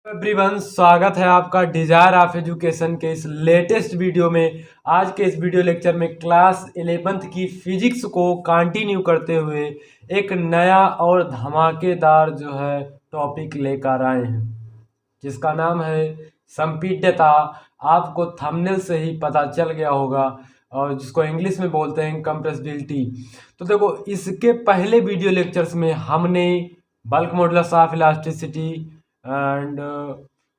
Everyone, स्वागत है आपका डिजायर ऑफ एजुकेशन के इस लेटेस्ट वीडियो में। आज के इस वीडियो लेक्चर में क्लास 11th की फिजिक्स को कंटिन्यू करते हुए एक नया और धमाकेदार जो है टॉपिक लेकर आए हैं, जिसका नाम है संपीड्यता। आपको थंबनेल से ही पता चल गया होगा, और जिसको इंग्लिश में बोलते हैं कंप्रेसिबिलिटी। तो देखो, इसके पहले वीडियो लेक्चर्स में हमने bulk modulus of elasticity and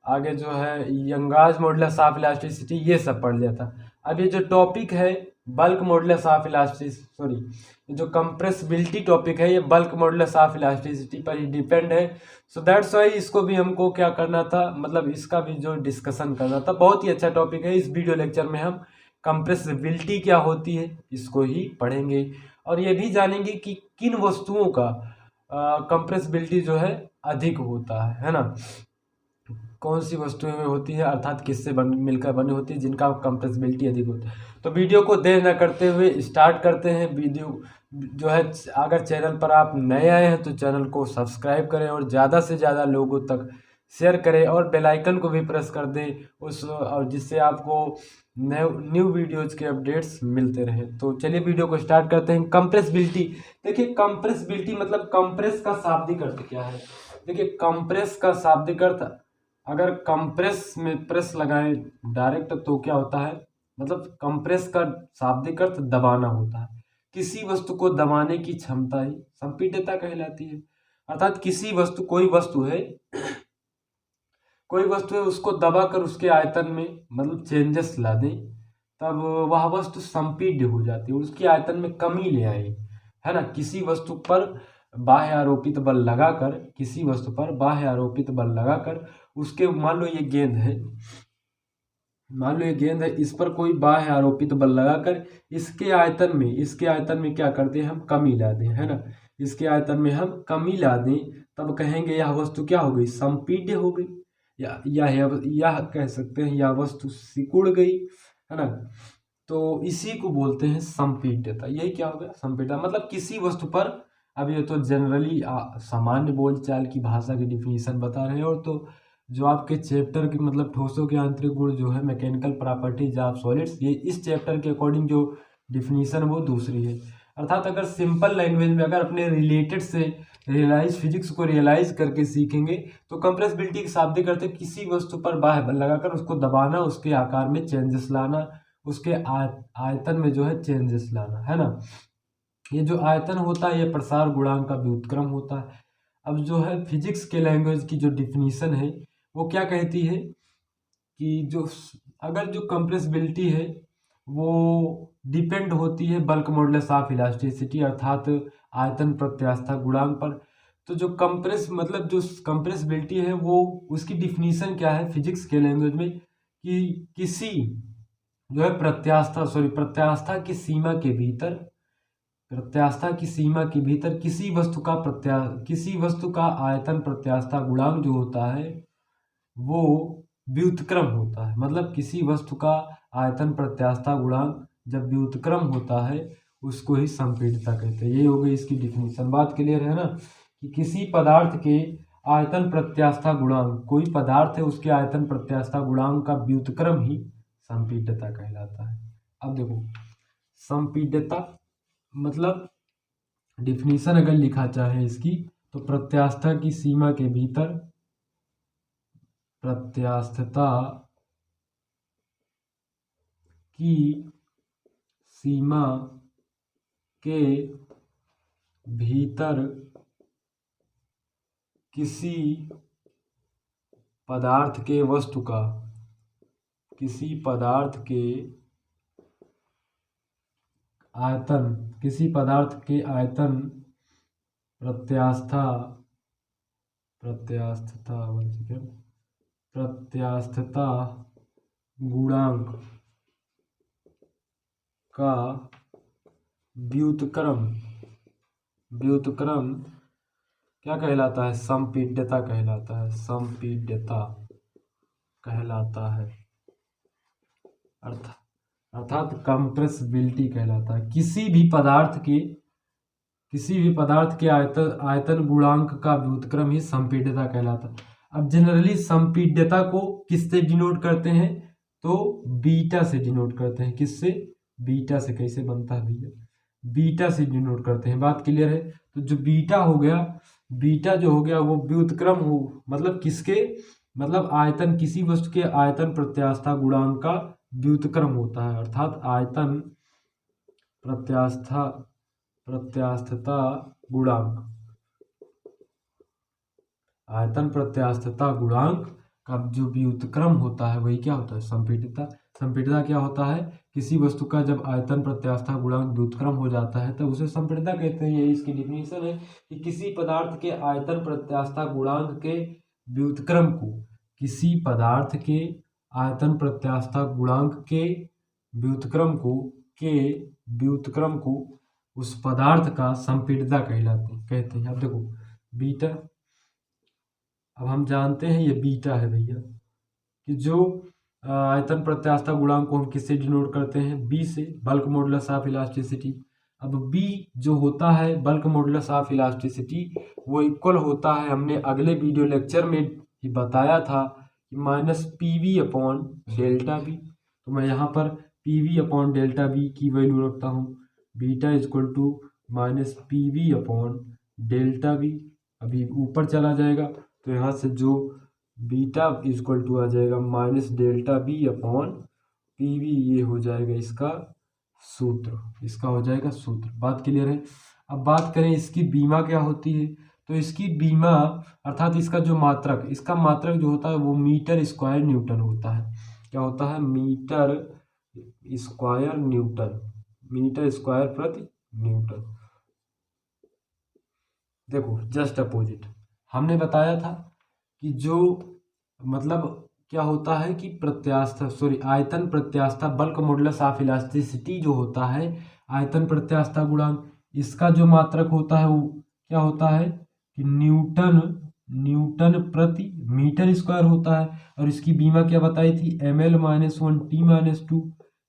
आगे जो है यंगाज मॉडुलस ऑफ इलास्टिसिटी ये सब पढ़ लिया था। अब ये जो टॉपिक है बल्क मॉडुलस ऑफ इलास्टिसिटी, जो कंप्रेसिबिलिटी टॉपिक है, ये बल्क मॉडुलस ऑफ इलास्टिसिटी पर ही डिपेंड है। सो दैट्स वाई इसको भी हमको क्या करना था, मतलब इसका भी जो डिस्कशन करना था। बहुत ही अच्छा टॉपिक है। इस वीडियो लेक्चर में हम कंप्रेसिबिलिटी क्या होती है इसको ही पढ़ेंगे, और ये भी जानेंगे कि किन वस्तुओं का कंप्रेसिबिलिटी जो है अधिक होता है ना। कौन सी वस्तुएं में होती है, अर्थात किससे मिलकर बनी होती है, जिनका कंप्रेसिबिलिटी अधिक होता है। तो वीडियो को देर न करते हुए स्टार्ट करते हैं। वीडियो जो है, अगर चैनल पर आप नए आए हैं तो चैनल को सब्सक्राइब करें और ज़्यादा से ज़्यादा लोगों तक शेयर करें, और बेल आइकन को भी प्रेस कर दें और जिससे आपको न्यू वीडियोज़ के अपडेट्स मिलते रहें। तो चलिए वीडियो को स्टार्ट करते हैं। कंप्रेसिबिलिटी, देखिए कंप्रेसिबिलिटी मतलब कंप्रेस का शाब्दिक अर्थ क्या है। देखिए कंप्रेस का शाब्दिक अर्थ, अगर कंप्रेस में प्रेस लगाएं डायरेक्ट तो क्या होता है, मतलब कंप्रेस का शाब्दिक अर्थ दबाना होता है। किसी वस्तु को दबाने की क्षमता ही संपीड्यता कहलाती है। अर्थात किसी वस्तु, कोई वस्तु है, उसको दबाकर उसके आयतन में मतलब चेंजेस ला दें, तब वह वस्तु संपीड्य हो जाती है, उसकी आयतन में कमी ले आए, है ना। किसी वस्तु पर बाह्य आरोपित बल लगाकर, उसके मान लो ये गेंद है, इस पर कोई बाह्य आरोपित बल लगाकर इसके आयतन में क्या करते हैं, हम कमी ला दें, है ना। इसके आयतन में हम कमी ला दें, तब कहेंगे यह वस्तु क्या हो गई, संपीड्य हो गई, या कह सकते हैं यह वस्तु सिकुड़ गई, है ना। तो इसी को बोलते हैं संपीड्यता। यही क्या हो गया, संपीड्यता। मतलब किसी वस्तु पर, अब ये तो जनरली सामान्य बोलचाल की भाषा की डिफिनीशन बता रहे हैं, और तो जो आपके चैप्टर की मतलब ठोसों के आंतरिक गुण जो है, मैकेनिकल प्रॉपर्टीज ऑफ सॉलिड्स, ये इस चैप्टर के अकॉर्डिंग जो डिफिनीशन वो दूसरी है। अर्थात अगर सिंपल लैंग्वेज में, अगर अपने रिलेटेड से फिजिक्स को रियलाइज करके सीखेंगे, तो कंप्रेसिबिलिटी के शाब्दिक अर्थ है किसी वस्तु पर बाह्य बल लगाकर उसको दबाना, उसके आकार में चेंजेस लाना, उसके आयतन में जो है चेंजेस लाना, है ना। ये जो आयतन होता है, ये प्रसार गुणांक का व्युत्क्रम होता है। अब जो है फिजिक्स के लैंग्वेज की जो डिफिनीशन है, वो क्या कहती है कि अगर जो कंप्रेसिबिलिटी है वो डिपेंड होती है बल्क मॉडुलस ऑफ इलास्टिसिटी, अर्थात आयतन प्रत्यास्थता गुणांक पर। तो जो कंप्रेसिबिलिटी है, वो उसकी डिफिनीशन क्या है फिजिक्स के लैंग्वेज में, कि किसी जो है प्रत्यास्थता की सीमा के भीतर किसी वस्तु का आयतन प्रत्यास्थता गुणांक जो होता है वो व्युत्क्रम होता है। मतलब किसी वस्तु का आयतन प्रत्यास्थता गुणांक जब व्युत्क्रम होता है, उसको ही संपीड्यता कहते हैं। ये हो गई इसकी डिफिनीशन। बात क्लियर है ना, कि किसी पदार्थ के आयतन प्रत्यास्थता गुणांक, कोई पदार्थ है उसके आयतन प्रत्यास्थता गुणांक का व्युत्क्रम ही संपीड्यता कहलाता है। अब देखो, संपीड्यता मतलब डिफिनीशन अगर लिखा चाहे इसकी, तो प्रत्यास्थता की सीमा के भीतर, प्रत्यास्थता की सीमा के भीतर किसी पदार्थ के आयतन प्रत्यास्थता गुणांक का व्युत्क्रम क्या कहलाता है, संपीड्यता कहलाता है। अर्थात कंप्रेसिबिलिटी कहलाता है। किसी भी पदार्थ के आयतन गुणांक का व्युत्क्रम ही संपीड्यता कहलाता है। अब जनरली संपीड्यता को किससे डिनोट करते हैं, तो बीटा से डिनोट करते हैं। किससे, बीटा से। कैसे बनता है भैया, बीटा से डिनोट करते हैं। बात क्लियर है। तो जो बीटा हो गया, बीटा जो हो गया वो व्युत्क्रम हो, मतलब किसके, मतलब आयतन, किसी वस्तु के आयतन प्रत्यास्थता गुणांक का व्युत्क्रम होता है, अर्थात आयतन प्रत्यास्थता गुणांक, आयतन प्रत्यास्थता गुणांक का जो व्युत्क्रम होता है वही क्या होता है, संपीड्यता। संपीड्यता क्या होता है, किसी वस्तु का जब आयतन प्रत्यास्थता गुणांक व्युत्क्रम हो जाता है तो उसे संपीड्यता कहते हैं। यही इसकी डिफिनीशन है कि किसी पदार्थ के आयतन प्रत्यास्थता गुणांक के व्युत्क्रम को, किसी पदार्थ के आयतन प्रत्यास्थता गुणांक के व्युत्क्रम को उस पदार्थ का संपीड्यता कहते हैं। अब देखो बीटा, अब हम जानते हैं ये बीटा है भैया, कि जो आयतन प्रत्यास्थता गुणांक को हम किससे डिनोट करते हैं, बी से, बल्क मॉडुलस ऑफ इलास्टिसिटी। अब बी जो होता है बल्क मॉडुलस ऑफ इलास्टिसिटी, वो इक्वल होता है, हमने अगले वीडियो लेक्चर में ही बताया था कि minus P V upon delta B. तो मैं यहाँ पर P V upon delta B की वैल्यू रखता हूँ, beta is equal to minus P V upon delta B. अभी ऊपर चला जाएगा तो यहाँ से जो बीटा इजक्वल टू आ जाएगा minus delta B upon P V, ये हो जाएगा इसका सूत्र, इसका हो जाएगा सूत्र। बात क्लियर है। अब बात करें इसकी बीमा क्या होती है, तो इसकी बीमा अर्थात इसका जो मात्रक, इसका मात्रक जो होता है वो मीटर स्क्वायर न्यूटन होता है। क्या होता है, metre square newton, metre square प्रति न्यूटन। देखो जस्ट अपोजिट हमने बताया था कि जो मतलब क्या होता है कि आयतन प्रत्यास्थता बल्क मॉडुलस ऑफ इलास्टिसिटी जो होता है, आयतन प्रत्यास्थता गुणांक, इसका जो मात्रक होता है वो क्या होता है कि न्यूटन प्रति मीटर स्क्वायर होता है। और इसकी बीमा क्या बताई थी, ml-1 t-2,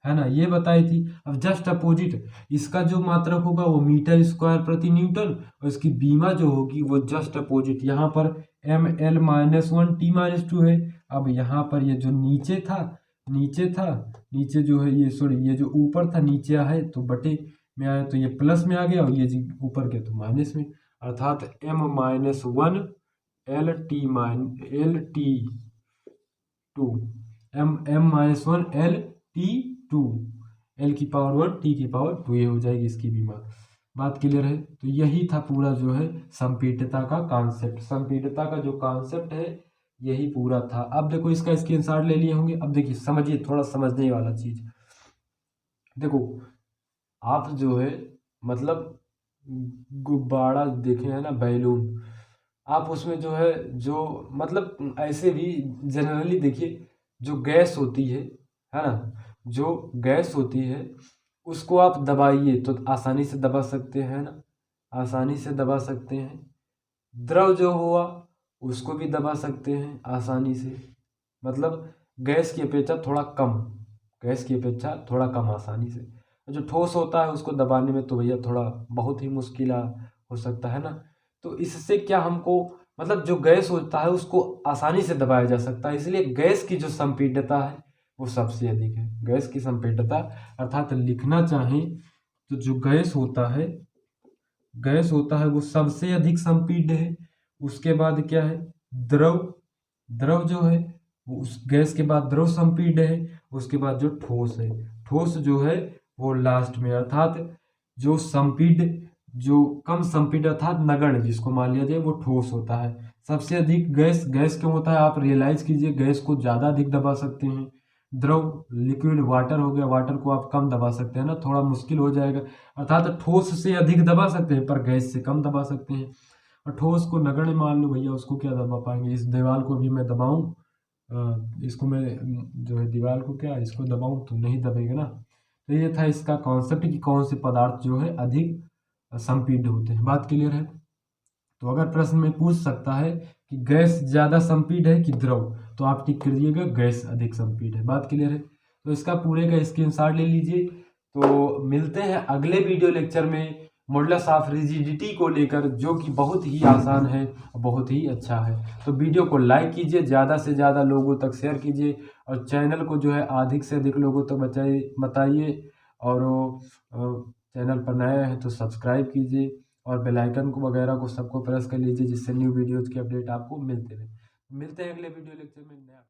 है ना, ये बताई थी। अब जस्ट अपोजिट इसका जो मात्रक होगा वो मीटर स्क्वायर प्रति न्यूटन, और इसकी बीमा जो होगी वो जस्ट अपोजिट, यहाँ पर ml-1 t-2 है। अब यहाँ पर ये जो नीचे जो है ये, सॉरी ये जो ऊपर था नीचे है तो बटे में आया तो ये प्लस में आ गया, और ये जी ऊपर के तो माइनस में, अर्थात m-1 LT2 L की पावर 1 T की पावर 2, ये हो जाएगी इसकी बीमा। बात क्लियर है। तो यही था पूरा जो है संपीड्यता का कॉन्सेप्ट, संपीड्यता का जो कॉन्सेप्ट है यही पूरा था। अब देखो इसका स्क्रीनशॉट ले लिए होंगे। अब देखिए समझिए, थोड़ा समझने वाला चीज देखो, आप जो है मतलब गुब्बारा देखे हैं ना, बैलून, आप उसमें जो है जो मतलब ऐसे भी जनरली देखिए जो गैस होती है ना, जो गैस होती है उसको आप दबाइए तो आसानी से दबा सकते हैं ना, आसानी से दबा सकते हैं। द्रव जो हुआ उसको भी दबा सकते हैं आसानी से, मतलब गैस की अपेक्षा थोड़ा कम, गैस की अपेक्षा थोड़ा कम आसानी से। जो ठोस होता है उसको दबाने में तो भैया थोड़ा बहुत ही मुश्किल हो सकता है ना। तो इससे क्या हमको मतलब जो गैस होता है उसको आसानी से दबाया जा सकता है, इसलिए गैस की जो संपीड्यता है वो सबसे अधिक है। गैस की संपीड्यता अर्थात लिखना चाहें तो जो गैस होता है वो सबसे अधिक संपीड्य है। उसके बाद क्या है, द्रव जो है वो उस गैस के बाद द्रव संपीड्य है। उसके बाद जो ठोस है, ठोस जो है वो लास्ट में, अर्थात जो कम संपीड्य अर्थात नगण्य जिसको मान लिया जाए वो ठोस होता है। सबसे अधिक गैस क्यों होता है, आप रियलाइज कीजिए, गैस को ज़्यादा अधिक दबा सकते हैं। द्रव लिक्विड वाटर हो गया, वाटर को आप कम दबा सकते हैं ना, थोड़ा मुश्किल हो जाएगा, अर्थात ठोस से अधिक दबा सकते हैं पर गैस से कम दबा सकते हैं। और ठोस को नगण्य मान लो भैया, उसको क्या दबा पाएंगे। इस दीवार को भी मैं दबाऊं, इसको मैं जो है दीवार को क्या इसको दबाऊं तो नहीं दबेगा ना। तो ये था इसका कॉन्सेप्ट कि कौन से पदार्थ जो है अधिक संपीड्य होते हैं। बात क्लियर है। तो अगर प्रश्न में पूछ सकता है कि गैस ज़्यादा संपीड्य है कि द्रव, तो आप टिक कर दिएगा गैस अधिक संपीड्य है। बात क्लियर है। तो इसका पूरे का स्क्रीनशॉट ले लीजिए। तो मिलते हैं अगले वीडियो लेक्चर में मॉडुलस ऑफ रिजिडिटी को लेकर, जो कि बहुत ही आसान है, बहुत ही अच्छा है। तो वीडियो को लाइक कीजिए, ज़्यादा से ज़्यादा लोगों तक शेयर कीजिए और चैनल को जो है अधिक से अधिक लोगों तक बताइए। और चैनल पर नए हैं तो सब्सक्राइब कीजिए और बेल आइकन को वगैरह को सबको प्रेस कर लीजिए, जिससे न्यू वीडियोज़ की अपडेट आपको मिलते रहे। मिलते हैं अगले वीडियो लेक्चर में नया।